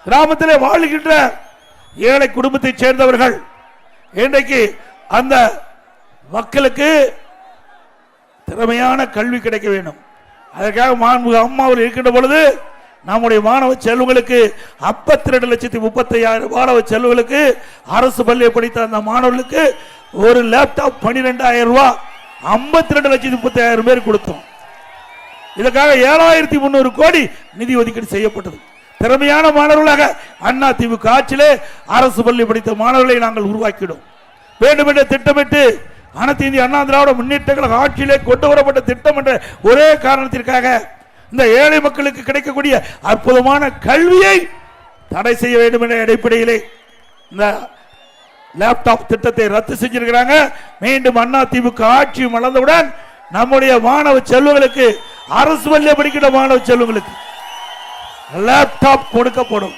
கிராமத்திலே வாழ்கின்ற ஏழை குடும்பத்தை சேர்ந்தவர்கள் இன்றைக்கு அந்த மக்களுக்கு திறமையான கல்வி கிடைக்க வேண்டும். அதற்காக மாண்புமிகு அம்மா அவர்கள் இருக்கின்ற பொழுது நம்முடைய மாணவ செல்வங்களுக்கு 52,35,000 மாணவ செல்வங்களுக்கு அரசு பள்ளியை படித்த அந்த மாணவர்களுக்கு ஒரு லேப்டாப் 12,000 ரூபாய் 52,30,000 பேர் கொடுத்தோம். இதற்காக 7,300 கோடி நிதி ஒதுக்கீடு செய்யப்பட்டது. திறமையான மாணவர்களாக அண்ணா திமுக ஆட்சியிலே அரசு பள்ளி படித்த மாணவர்களை நாங்கள் உருவாக்கிடும் வேண்டுமென்ற திட்டமிட்டு அனைத்து இந்திய அண்ணா திராவிட முன்னேற்ற கழக ஆட்சியிலே கொண்டு வரப்பட்ட திட்டம் என்ற ஒரே காரணத்திற்காக இந்த ஏழை மக்களுக்கு கிடைக்கக்கூடிய அற்புதமான கல்வியை தடை செய்ய வேண்டும் என்ற அடிப்படையிலே இந்த லேப்டாப் திட்டத்தை ரத்து செஞ்சிருக்கிறாங்க. மீண்டும் அண்ணா திமுக ஆட்சி மலர்ந்தவுடன் நம்முடைய மாணவ செல்வங்களுக்கு அரசு பள்ளியை படிக்கிற மாணவ செல்வங்களுக்கு லேப்டாப் கொடுக்கப்படும்.